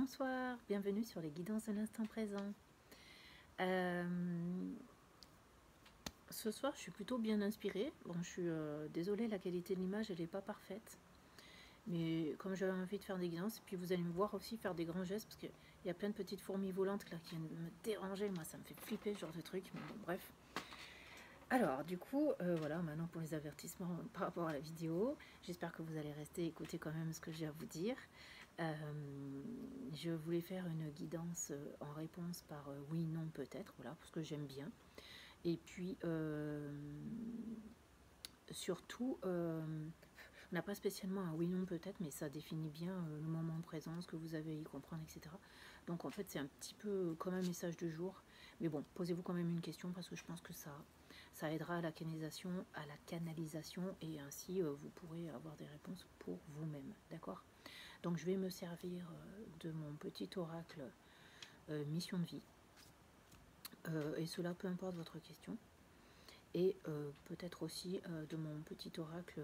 Bonsoir, bienvenue sur les guidances de l'instant présent. Ce soir, je suis plutôt bien inspirée. Bon, je suis désolée, la qualité de l'image, elle n'est pas parfaite. Mais comme j'avais envie de faire des guidances, et puis vous allez me voir aussi faire des grands gestes, parce qu'il y a plein de petites fourmis volantes là qui viennent me déranger. Moi, ça me fait flipper ce genre de truc, mais bon, bref. Alors, du coup, voilà, maintenant pour les avertissements par rapport à la vidéo, j'espère que vous allez rester écouter quand même ce que j'ai à vous dire. Je voulais faire une guidance en réponse par oui, non, peut-être, voilà, parce que j'aime bien. Et puis, surtout, on n'a pas spécialement un oui, non, peut-être, mais ça définit bien le moment présent, ce que vous avez à y comprendre, etc. Donc, en fait, c'est un petit peu comme un message de jour. Mais bon, posez-vous quand même une question, parce que je pense que ça aidera à la canalisation, et ainsi, vous pourrez avoir des réponses pour vous-même, d'accord ? Donc je vais me servir de mon petit oracle mission de vie, et cela peu importe votre question, et peut-être aussi de mon petit oracle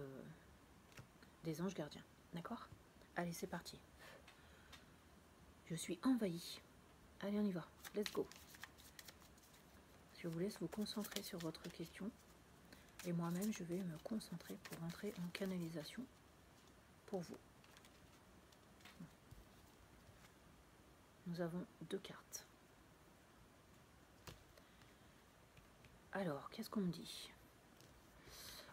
des anges gardiens, d'accord? Allez, c'est parti. Je suis envahie. Allez, on y va, let's go. Je vous laisse vous concentrer sur votre question, et moi-même je vais me concentrer pour entrer en canalisation pour vous. Nous avons 2 cartes. Alors, qu'est-ce qu'on me dit?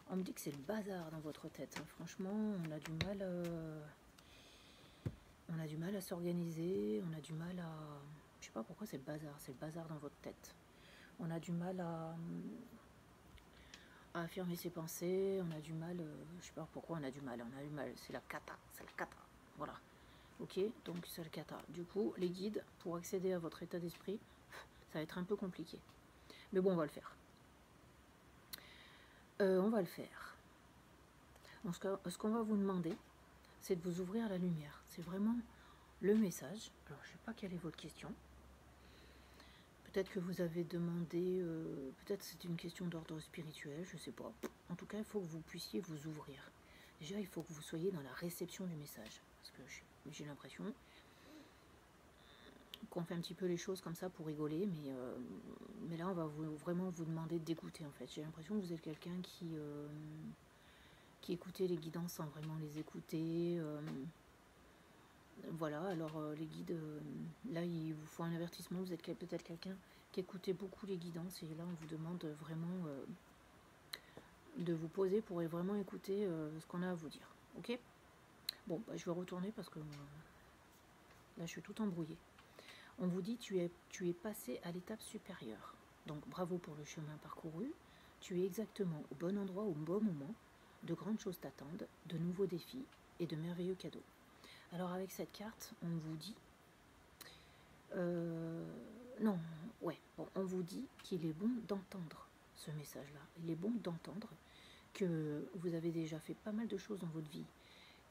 On me dit que c'est le bazar dans votre tête. Franchement, on a du mal à s'organiser, on a du mal à... Je sais pas pourquoi c'est le bazar dans votre tête. On a du mal à affirmer ses pensées, on a du mal... je sais pas pourquoi on a du mal, c'est la cata, voilà. Ok, donc c'est le cata. Du coup, les guides, pour accéder à votre état d'esprit, ça va être un peu compliqué. Mais bon, on va le faire. Donc, ce qu'on va vous demander, c'est de vous ouvrir à la lumière. C'est vraiment le message. Alors, je ne sais pas quelle est votre question. Peut-être que vous avez demandé, peut-être c'est une question d'ordre spirituel, je ne sais pas. En tout cas, il faut que vous puissiez vous ouvrir. Déjà, il faut que vous soyez dans la réception du message. Parce que j'ai l'impression qu'on fait un petit peu les choses comme ça pour rigoler, mais là, on va vraiment vous demander d'écouter, en fait. J'ai l'impression que vous êtes quelqu'un qui écoutait les guidances sans vraiment les écouter. Voilà, alors les guides, là il vous faut un avertissement, vous êtes peut-être quelqu'un qui écoutait beaucoup les guidances, et là on vous demande vraiment de vous poser pour vraiment écouter ce qu'on a à vous dire, ok? Bon, bah, je vais retourner parce que là je suis tout embrouillée. On vous dit tu es passé à l'étape supérieure, donc bravo pour le chemin parcouru, tu es exactement au bon endroit au bon moment, de grandes choses t'attendent, de nouveaux défis et de merveilleux cadeaux. Alors avec cette carte, on vous dit... on vous dit qu'il est bon d'entendre ce message-là. Il est bon d'entendre que vous avez déjà fait pas mal de choses dans votre vie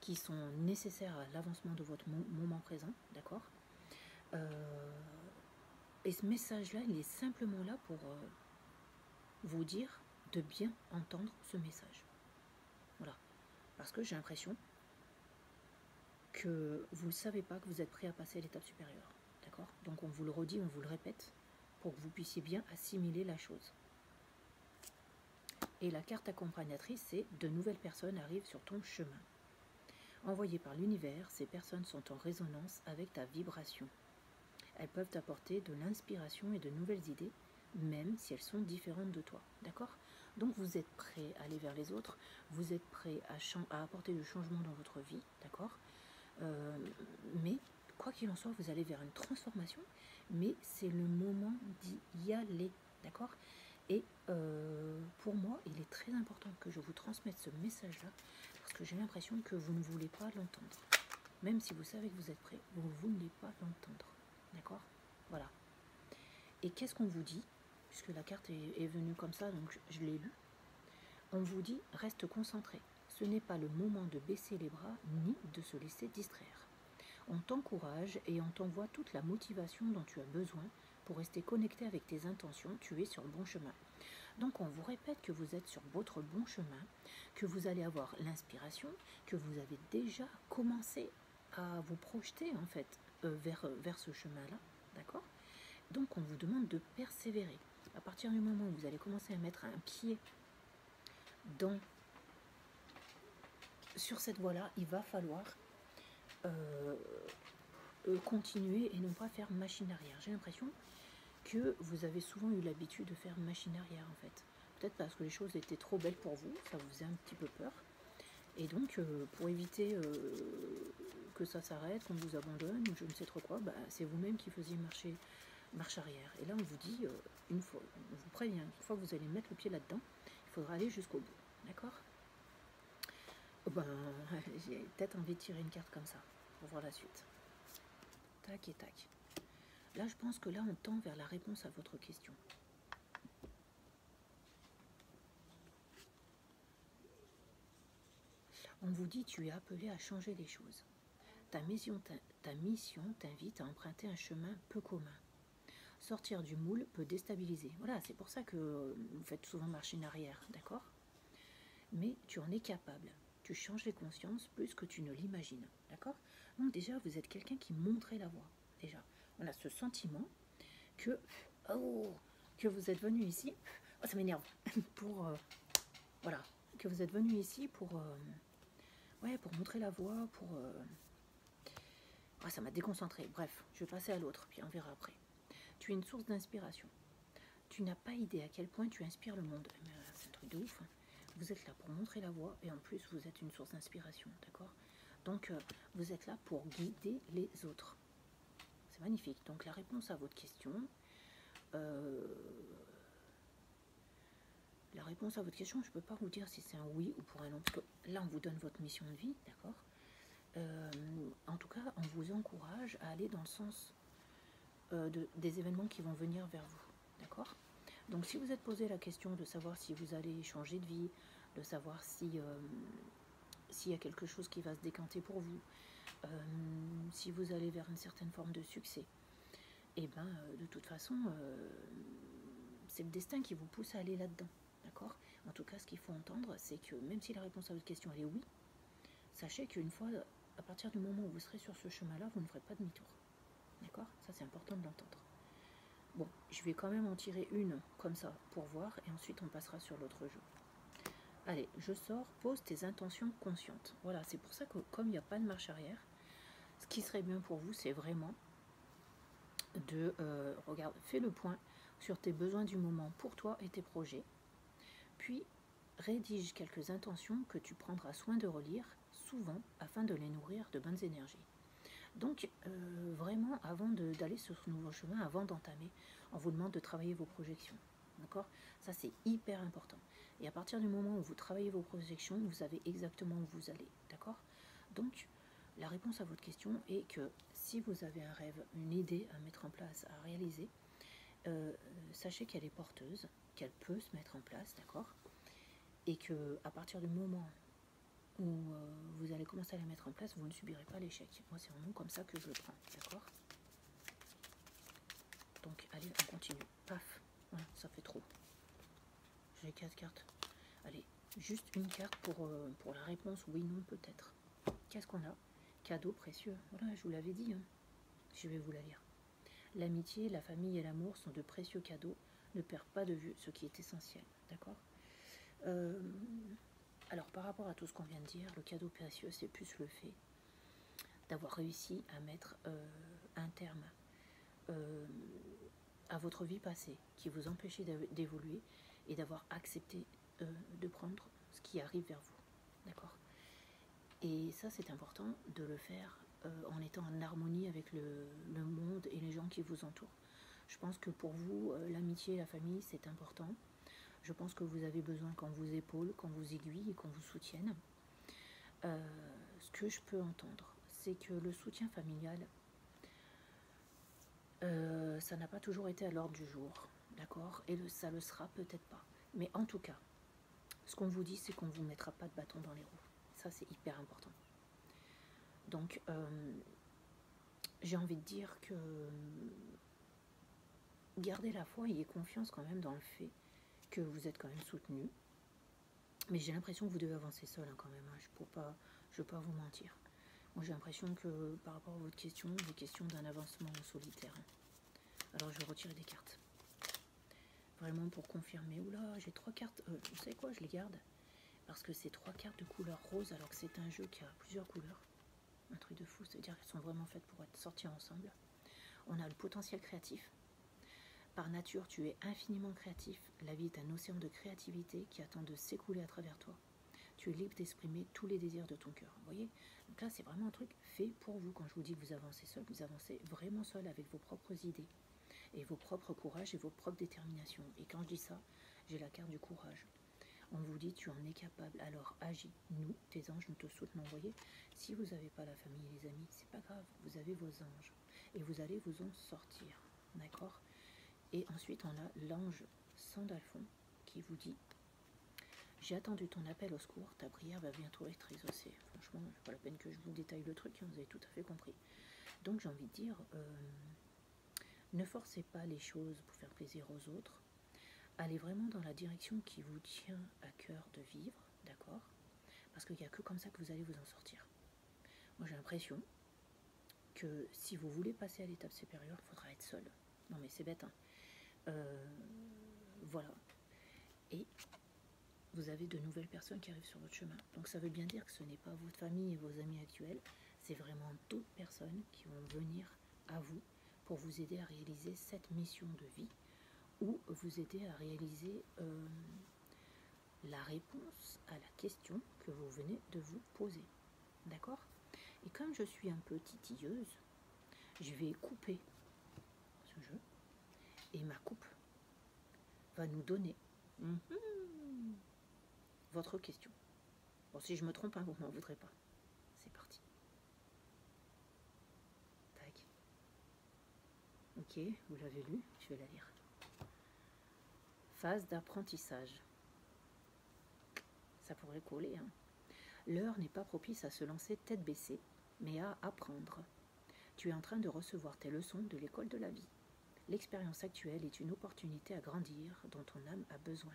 qui sont nécessaires à l'avancement de votre moment présent, d'accord? Et ce message-là, il est simplement là pour vous dire de bien entendre ce message. Voilà. Parce que j'ai l'impression que vous ne savez pas que vous êtes prêt à passer à l'étape supérieure. D'accord? Donc on vous le redit, on vous le répète, pour que vous puissiez bien assimiler la chose. Et la carte accompagnatrice, c'est « De nouvelles personnes arrivent sur ton chemin ». Envoyées par l'univers, ces personnes sont en résonance avec ta vibration. Elles peuvent t'apporter de l'inspiration et de nouvelles idées, même si elles sont différentes de toi. D'accord? Donc vous êtes prêt à aller vers les autres, vous êtes prêt à apporter du changement dans votre vie, d'accord? Mais quoi qu'il en soit, vous allez vers une transformation, mais c'est le moment d'y aller, d'accord? Et pour moi, il est très important que je vous transmette ce message-là, parce que j'ai l'impression que vous ne voulez pas l'entendre. Même si vous savez que vous êtes prêt, vous ne voulez pas l'entendre, d'accord? Voilà. Et qu'est-ce qu'on vous dit? Puisque la carte est venue comme ça, donc je l'ai lue. On vous dit, reste concentré. Ce n'est pas le moment de baisser les bras, ni de se laisser distraire. On t'encourage et on t'envoie toute la motivation dont tu as besoin pour rester connecté avec tes intentions, tu es sur le bon chemin. Donc on vous répète que vous êtes sur votre bon chemin, que vous allez avoir l'inspiration, que vous avez déjà commencé à vous projeter en fait vers ce chemin-là, d'accord? Donc on vous demande de persévérer. À partir du moment où vous allez commencer à mettre un pied sur cette voie-là, il va falloir continuer et non pas faire machine arrière. J'ai l'impression que vous avez souvent eu l'habitude de faire machine arrière en fait. Peut-être parce que les choses étaient trop belles pour vous, ça vous faisait un petit peu peur. Et donc, pour éviter que ça s'arrête, qu'on vous abandonne, ou je ne sais trop quoi, bah, c'est vous-même qui faisiez marche arrière. Et là, on vous dit, on vous prévient, une fois que vous allez mettre le pied là-dedans, il faudra aller jusqu'au bout. D'accord? Ben, j'ai peut-être envie de tirer une carte comme ça, pour voir la suite. Tac et tac. Là, je pense que là, on tend vers la réponse à votre question. On vous dit, tu es appelé à changer les choses. Ta mission t'invite à emprunter un chemin peu commun. Sortir du moule peut déstabiliser. Voilà, c'est pour ça que vous faites souvent marcher en arrière, d'accord? Mais tu en es capable. Tu changes les consciences plus que tu ne l'imagines, d'accord? Donc déjà, vous êtes quelqu'un qui montrait la voie. Déjà, on a ce sentiment que, que vous êtes venu ici, ça m'énerve, pour, voilà, que vous êtes venu ici pour montrer la voie, ça m'a déconcentré. Bref, je vais passer à l'autre, puis on verra après. Tu es une source d'inspiration. Tu n'as pas idée à quel point tu inspires le monde. C'est un truc de ouf. Vous êtes là pour montrer la voie et en plus vous êtes une source d'inspiration, d'accord? Donc vous êtes là pour guider les autres. C'est magnifique. Donc la réponse à votre question, je ne peux pas vous dire si c'est un oui ou pour un non, parce que là on vous donne votre mission de vie, d'accord? En tout cas, on vous encourage à aller dans le sens des événements qui vont venir vers vous, d'accord? Donc si vous êtes posé la question de savoir si vous allez changer de vie, de savoir s'il y a quelque chose qui va se décanter pour vous, si vous allez vers une certaine forme de succès, et bien de toute façon, c'est le destin qui vous pousse à aller là-dedans, d'accord? En tout cas, ce qu'il faut entendre, c'est que même si la réponse à votre question elle est oui, sachez qu'une fois, à partir du moment où vous serez sur ce chemin-là, vous ne ferez pas demi-tour, d'accord? Ça, c'est important de l'entendre. Bon, je vais quand même en tirer une comme ça pour voir et ensuite on passera sur l'autre jeu. Allez, je sors, pose tes intentions conscientes. Voilà, c'est pour ça que comme il n'y a pas de marche arrière, ce qui serait bien pour vous, c'est vraiment de regarde, fais le point sur tes besoins du moment pour toi et tes projets, puis rédige quelques intentions que tu prendras soin de relire souvent afin de les nourrir de bonnes énergies. Donc, vraiment, avant d'aller sur ce nouveau chemin, avant d'entamer, on vous demande de travailler vos projections. D'accord? Ça, c'est hyper important. Et à partir du moment où vous travaillez vos projections, vous savez exactement où vous allez. D'accord? Donc, la réponse à votre question est que si vous avez un rêve, une idée à mettre en place, à réaliser, sachez qu'elle est porteuse, qu'elle peut se mettre en place, d'accord? Et qu'à partir du moment où vous allez commencer à la mettre en place, vous ne subirez pas l'échec. Moi, c'est vraiment comme ça que je le prends, d'accord? Donc, allez, on continue. Paf, voilà, ça fait trop. J'ai 4 cartes. Allez, juste une carte pour la réponse oui, non, peut-être. Qu'est-ce qu'on a? Cadeau précieux. Voilà, je vous l'avais dit. Hein. Je vais vous la lire. L'amitié, la famille et l'amour sont de précieux cadeaux. Ne perds pas de vue ce qui est essentiel, d'accord? Alors, par rapport à tout ce qu'on vient de dire, le cadeau précieux, c'est plus le fait d'avoir réussi à mettre un terme à votre vie passée, qui vous empêchait d'évoluer et d'avoir accepté de prendre ce qui arrive vers vous. D'accord? Et ça, c'est important de le faire en étant en harmonie avec le monde et les gens qui vous entourent. Je pense que pour vous, l'amitié et la famille, c'est important. Je pense que vous avez besoin qu'on vous épaule, qu'on vous aiguille et qu'on vous soutienne. Ce que je peux entendre, c'est que le soutien familial, ça n'a pas toujours été à l'ordre du jour, d'accord? Et ça le sera peut-être pas. Mais en tout cas, ce qu'on vous dit, c'est qu'on ne vous mettra pas de bâton dans les roues. Ça, c'est hyper important. Donc, j'ai envie de dire que gardez la foi, ayez confiance quand même dans le fait que vous êtes quand même soutenu. Mais j'ai l'impression que vous devez avancer seul hein, quand même. Hein. Je ne peux pas vous mentir. Moi j'ai l'impression que par rapport à votre question, il est question d'un avancement en solitaire. Alors je vais retirer des cartes. Vraiment pour confirmer. Oula, j'ai 3 cartes. Vous savez quoi, je les garde. Parce que c'est 3 cartes de couleur rose alors que c'est un jeu qui a plusieurs couleurs. Un truc de fou, c'est-à-dire qu'elles sont vraiment faites pour être sorties ensemble. On a le potentiel créatif. Par nature, tu es infiniment créatif. La vie est un océan de créativité qui attend de s'écouler à travers toi. Tu es libre d'exprimer tous les désirs de ton cœur. Vous voyez? Donc là, c'est vraiment un truc fait pour vous. Quand je vous dis que vous avancez seul, vous avancez vraiment seul avec vos propres idées et vos propres courages et vos propres déterminations. Et quand je dis ça, j'ai la carte du courage. On vous dit tu en es capable, alors agis. Nous, tes anges, nous te soutenons. Vous voyez, si vous n'avez pas la famille et les amis, c'est pas grave, vous avez vos anges et vous allez vous en sortir, d'accord? Et ensuite, on a l'ange Sandalphon qui vous dit j'ai attendu ton appel au secours, ta prière va bientôt être exaucée. Franchement, pas la peine que je vous détaille le truc, vous avez tout à fait compris. Donc j'ai envie de dire, ne forcez pas les choses pour faire plaisir aux autres. Allez vraiment dans la direction qui vous tient à cœur de vivre, d'accord? Parce qu'il n'y a que comme ça que vous allez vous en sortir. Moi j'ai l'impression que si vous voulez passer à l'étape supérieure, il faudra être seul. Non mais c'est bête, hein. Voilà. Et vous avez de nouvelles personnes qui arrivent sur votre chemin. Donc ça veut bien dire que ce n'est pas votre famille et vos amis actuels, c'est vraiment d'autres personnes qui vont venir à vous pour vous aider à réaliser cette mission de vie ou vous aider à réaliser la réponse à la question que vous venez de vous poser. D'accord? Et comme je suis un peu titilleuse, je vais couper ce jeu et ma coupe va nous donner votre question. Bon, si je me trompe, hein, vous ne m'en voudrez pas. C'est parti. Tac. Ok, vous l'avez lu, je vais la lire. Phase d'apprentissage. Ça pourrait coller, hein. L'heure n'est pas propice à se lancer tête baissée, mais à apprendre. Tu es en train de recevoir tes leçons de l'école de la vie. L'expérience actuelle est une opportunité à grandir dont ton âme a besoin.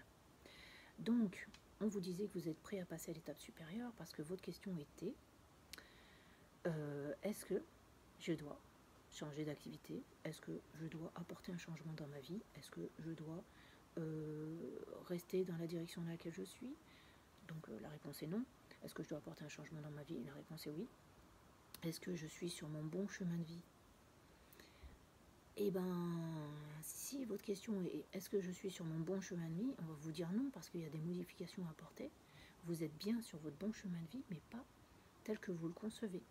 Donc, on vous disait que vous êtes prêt à passer à l'étape supérieure parce que votre question était est-ce que je dois changer d'activité? Est-ce que je dois apporter un changement dans ma vie? Est-ce que je dois rester dans la direction dans laquelle je suis? Donc la réponse est non. Est-ce que je dois apporter un changement dans ma vie? La réponse est oui. Est-ce que je suis sur mon bon chemin de vie? Eh ben, si votre question est est-ce que je suis sur mon bon chemin de vie, on va vous dire non parce qu'il y a des modifications à apporter. Vous êtes bien sur votre bon chemin de vie, mais pas tel que vous le concevez.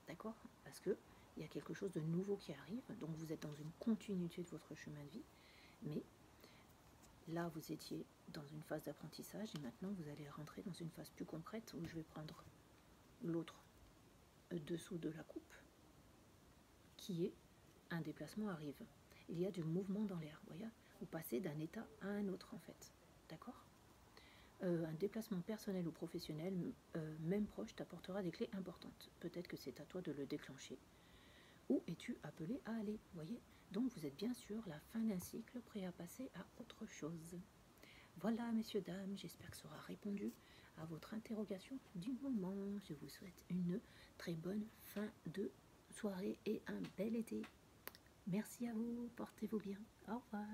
D'accord? Parce qu'il y a quelque chose de nouveau qui arrive, donc vous êtes dans une continuité de votre chemin de vie, mais là vous étiez dans une phase d'apprentissage et maintenant vous allez rentrer dans une phase plus concrète où je vais prendre l'autre dessous de la coupe qui est un déplacement arrive. Il y a du mouvement dans l'air, vous voyez? Vous passez d'un état à un autre en fait, d'accord? Un déplacement personnel ou professionnel, même proche, t'apportera des clés importantes. Peut-être que c'est à toi de le déclencher. Où es-tu appelé à aller, voyez? Donc vous êtes bien sûr la fin d'un cycle, prêt à passer à autre chose. Voilà, messieurs, dames, j'espère que ça aura répondu à votre interrogation du moment. Je vous souhaite une très bonne fin de soirée et un bel été. Merci à vous, portez-vous bien. Au revoir.